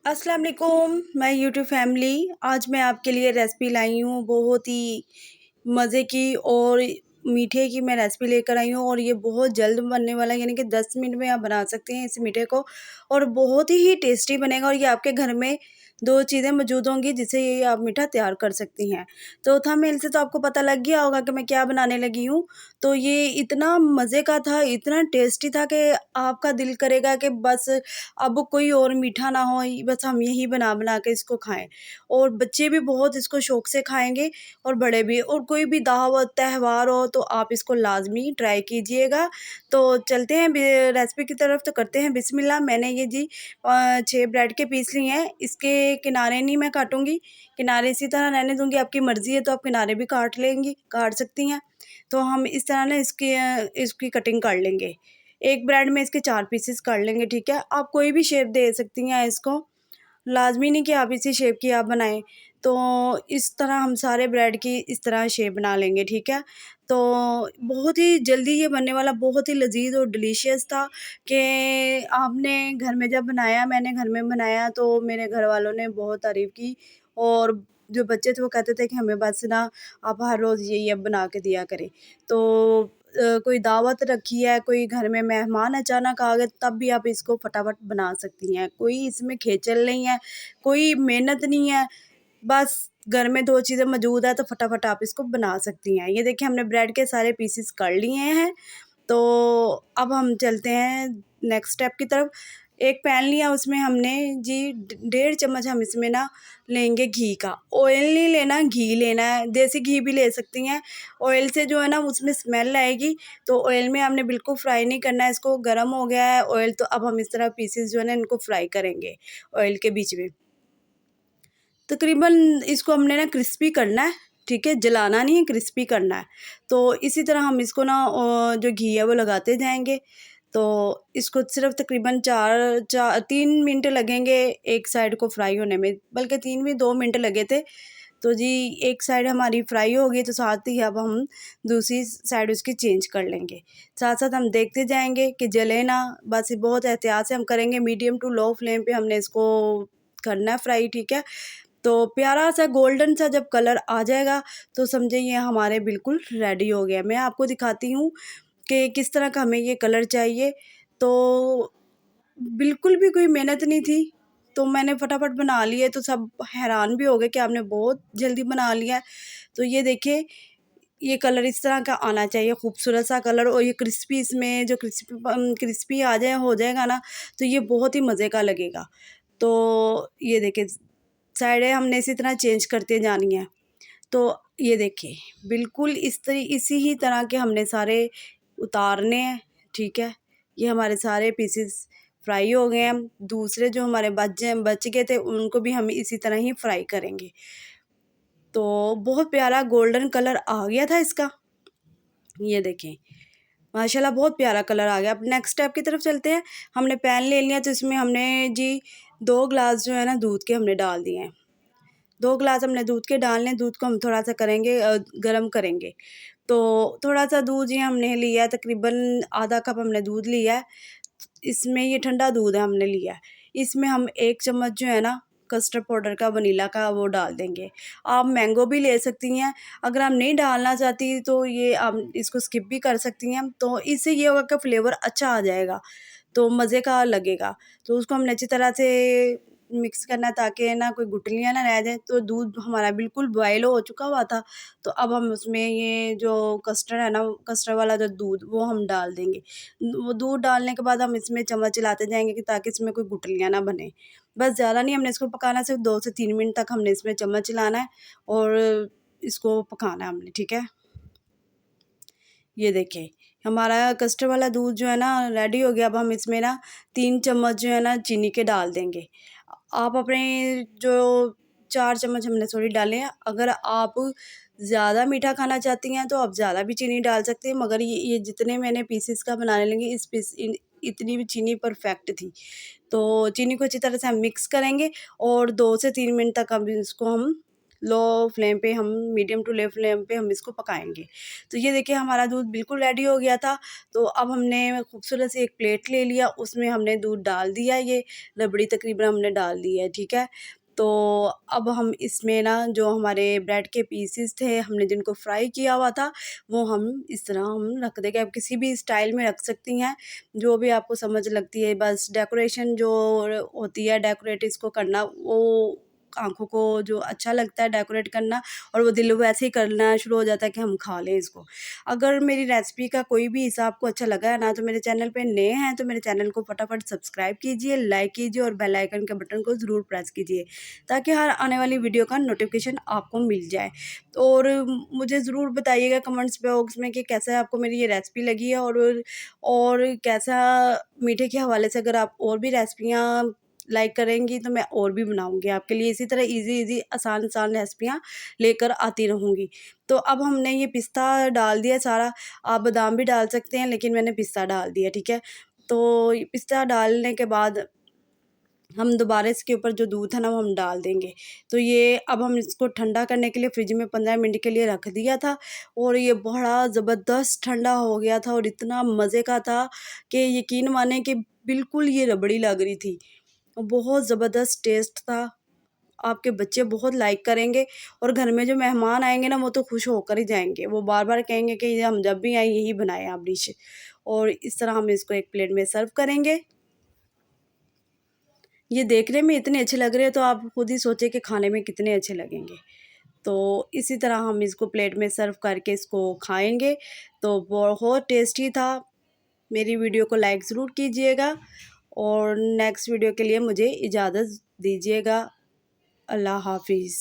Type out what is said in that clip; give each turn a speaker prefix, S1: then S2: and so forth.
S1: अस्सलाम वालेकुम, मैं यूट्यूब फैमिली। आज मैं आपके लिए रेसिपी लाई हूँ बहुत ही मज़े की और मीठे की मैं रेसिपी लेकर आई हूँ और ये बहुत जल्द बनने वाला है, यानी कि 10 मिनट में आप बना सकते हैं इस मीठे को और बहुत ही टेस्टी बनेगा और ये आपके घर में 2 चीज़ें मौजूद होंगी जिससे ये आप मीठा तैयार कर सकती हैं। तो थंबनेल से तो आपको पता लग गया होगा कि मैं क्या बनाने लगी हूँ। तो ये इतना मज़े का था, इतना टेस्टी था कि आपका दिल करेगा कि बस अब कोई और मीठा ना हो, बस हम यही बना-बना के इसको खाएँ। और बच्चे भी बहुत इसको शौक से खाएँगे और बड़े भी। और कोई भी दावत, त्योहार हो तो आप इसको लाज़मी ट्राई कीजिएगा। तो चलते हैं रेसिपी की तरफ, तो करते हैं बिस्मिल्लाह। मैंने ये जी 6 ब्रेड के पीस लिए हैं। इसके किनारे नहीं मैं काटूँगी, किनारे इसी तरह रहने दूँगी। आपकी मर्ज़ी है तो आप किनारे भी काट सकती हैं। तो हम इस तरह ना इसकी कटिंग कर लेंगे। एक ब्रेड में इसके 4 पीसेस कर लेंगे, ठीक है? आप कोई भी शेप दे सकती हैं इसको, लाज़मी नहीं कि आप इसी शेप की आप बनाएँ। तो इस तरह हम सारे ब्रेड की इस तरह शेप बना लेंगे, ठीक है? तो बहुत ही जल्दी ये बनने वाला, बहुत ही लज़ीज़ और डिलीशियस था कि आपने घर में जब बनाया, मैंने घर में बनाया तो मेरे घरवालों ने बहुत तारीफ़ की और जो बच्चे थे वो कहते थे कि हमें बस ना आप हर रोज़ यही अब बना के दिया करें। तो कोई दावत रखी है, कोई घर में मेहमान अचानक आ गए, तब भी आप इसको फटाफट बना सकती हैं। कोई इसमें खेचल नहीं है, कोई मेहनत नहीं है, बस घर में 2 चीज़ें मौजूद है तो फटाफट आप इसको बना सकती हैं। ये देखिए हमने ब्रेड के सारे पीसेस कर लिए हैं, तो अब हम चलते हैं नेक्स्ट स्टेप की तरफ। एक पैन लिया, उसमें हमने जी 1.5 चम्मच हम इसमें ना लेंगे घी का। ऑयल नहीं लेना, घी लेना है, देसी घी भी ले सकती हैं। ऑयल से जो है ना उसमें स्मेल आएगी, तो ऑयल में हमने बिल्कुल फ्राई नहीं करना है इसको। गरम हो गया है ऑयल, तो अब हम इस तरह पीसेस जो है ना इनको फ्राई करेंगे ऑयल के बीच में। तकरीबन इसको हमने ना क्रिस्पी करना है, ठीक है? जलाना नहीं है, क्रिस्पी करना है। तो इसी तरह हम इसको ना जो घी है वो लगाते जाएँगे। तो इसको सिर्फ़ तकरीबन 3 मिनट लगेंगे एक साइड को फ्राई होने में, बल्कि 3 भी 2 मिनट लगे थे। तो जी एक साइड हमारी फ्राई हो गई, तो साथ ही अब हम दूसरी साइड उसकी चेंज कर लेंगे। साथ-साथ हम देखते जाएँगे कि जले ना, बस ये बहुत एहतियात से हम करेंगे। मीडियम टू लो फ्लेम पे हमने इसको करना है फ्राई, ठीक है? तो प्यारा सा गोल्डन सा जब कलर आ जाएगा तो समझे ये हमारे बिल्कुल रेडी हो गया। मैं आपको दिखाती हूँ कि किस तरह का हमें ये कलर चाहिए। तो बिल्कुल भी कोई मेहनत नहीं थी, तो मैंने फटाफट बना लिए, तो सब हैरान भी हो गए कि आपने बहुत जल्दी बना लिया है। तो ये देखिए, ये कलर इस तरह का आना चाहिए, खूबसूरत सा कलर। और ये क्रिस्पी, इसमें जो क्रिस्पी आ जाए हो जाएगा ना, तो ये बहुत ही मज़े का लगेगा। तो ये देखिए, साइडें हमने इसी तरह चेंज करते जानी है। तो ये देखिए, बिल्कुल इसी ही तरह के हमने सारे उतारने हैं, ठीक है? ये हमारे सारे पीसेस फ्राई हो गए हैं। दूसरे जो हमारे बच गए थे उनको भी हम इसी तरह ही फ्राई करेंगे। तो बहुत प्यारा गोल्डन कलर आ गया था इसका। ये देखें, माशाल्लाह बहुत प्यारा कलर आ गया। अब नेक्स्ट स्टेप की तरफ चलते हैं। हमने पैन ले लिया, तो इसमें हमने जी 2 ग्लास जो है ना दूध के हमने डाल दिए हैं। 2 ग्लास हमने दूध के डालने हैं। दूध को हम थोड़ा-सा करेंगे गरम करेंगे। तो थोड़ा-सा दूध ये हमने लिया है, तकरीबन आधा कप हमने दूध लिया है। इसमें ये ठंडा दूध है हमने लिया है। इसमें हम 1 चम्मच जो है ना कस्टर्ड पाउडर का, वनीला का, वो डाल देंगे। आप मैंगो भी ले सकती हैं। अगर आप नहीं डालना चाहती तो ये आप इसको स्किप भी कर सकती हैं। तो इससे ये होगा कि फ्लेवर अच्छा आ जाएगा, तो मज़े का लगेगा। तो उसको हमने अच्छी तरह से मिक्स करना है ताकि ना कोई गुठलियाँ ना रह जाएँ। तो दूध हमारा बिल्कुल बॉयल हो चुका हुआ था, तो अब हम उसमें ये जो कस्टर्ड है ना, कस्टर्ड वाला जो दूध वो हम डाल देंगे। वो दूध डालने के बाद हम इसमें चम्मच चलाते जाएँगे कि ताकि इसमें कोई गुठलियाँ ना बने। बस ज़्यादा नहीं हमने इसको पकाना, सिर्फ 2 से 3 मिनट तक हमने इसमें चम्मच चलाना है और इसको पकाना है हमने, ठीक है? ये देखिए, हमारा कस्टर्ड वाला दूध जो है ना रेडी हो गया। अब हम इसमें ना 3 चम्मच जो है ना चीनी के डाल देंगे। आप अपने जो 4 चम्मच हमने सॉरी डाले हैं। अगर आप ज़्यादा मीठा खाना चाहती हैं तो आप ज़्यादा भी चीनी डाल सकती हैं, मगर ये जितने मैंने पीसेस का बनाने लगी, इतनी भी चीनी परफेक्ट थी। तो चीनी को अच्छी तरह से हम मिक्स करेंगे और 2 से 3 मिनट तक अब इसको हम लो फ्लेम पे हम मीडियम टू लो फ्लेम पे हम इसको पकाएंगे। तो ये देखिए हमारा दूध बिल्कुल रेडी हो गया था। तो अब हमने खूबसूरत सी एक प्लेट ले लिया, उसमें हमने दूध डाल दिया, ये रबड़ी तकरीबन हमने डाल दी है, ठीक है। तो अब हम इसमें ना जो हमारे ब्रेड के पीसेस थे हमने जिनको फ्राई किया हुआ था, वो हम इस तरह हम रख देंगे। आप किसी भी स्टाइल में रख सकती हैं, जो भी आपको समझ लगती है। बस डेकोरेशन जो होती है, डेकोरेट इसको करना, वो आँखों को जो अच्छा लगता है डेकोरेट करना, और वो दिल वैसे ही करना शुरू हो जाता है कि हम खा लें इसको। अगर मेरी रेसिपी का कोई भी हिस्सा आपको अच्छा लगा है ना, तो मेरे चैनल पे नए हैं तो मेरे चैनल को फटाफट सब्सक्राइब कीजिए, लाइक कीजिए और बेल आइकन के बटन को ज़रूर प्रेस कीजिए, ताकि हर आने वाली वीडियो का नोटिफिकेशन आपको मिल जाए। और मुझे ज़रूर बताइएगा कमेंट्स बॉक्स में कि कैसा आपको मेरी ये रेसिपी लगी है, और कैसा मीठे के हवाले से अगर आप और भी रेसिपियाँ लाइक करेंगी तो मैं और भी बनाऊँगी आपके लिए, इसी तरह ईज़ी आसान रेसिपियाँ लेकर आती रहूँगी। तो अब हमने ये पिस्ता डाल दिया सारा, आप बादाम भी डाल सकते हैं लेकिन मैंने पिस्ता डाल दिया, ठीक है। तो ये पिस्ता डालने के बाद हम दोबारा इसके ऊपर जो दूध है ना वो हम डाल देंगे। तो ये अब हम इसको ठंडा करने के लिए फ्रिज में 15 मिनट के लिए रख दिया था, और ये बड़ा ज़बरदस्त ठंडा हो गया था और इतना मज़े का था कि यकीन माने कि बिल्कुल ये रबड़ी लग रही थी। बहुत ज़बरदस्त टेस्ट था, आपके बच्चे बहुत लाइक करेंगे, और घर में जो मेहमान आएँगे ना वो तो खुश होकर ही जाएँगे। वो बार-बार कहेंगे कि ये हम जब भी आएँ यही बनाएँ आप डिश। और इस तरह हम इसको एक प्लेट में सर्व करेंगे। ये देखने में इतने अच्छे लग रहे हैं तो आप खुद ही सोचिए कि खाने में कितने अच्छे लगेंगे। तो इसी तरह हम इसको प्लेट में सर्व करके इसको खाएँगे, तो बहुत टेस्टी था। मेरी वीडियो को लाइक ज़रूर कीजिएगा, और नेक्स्ट वीडियो के लिए मुझे इजाज़त दीजिएगा। अल्लाह हाफ़िज़।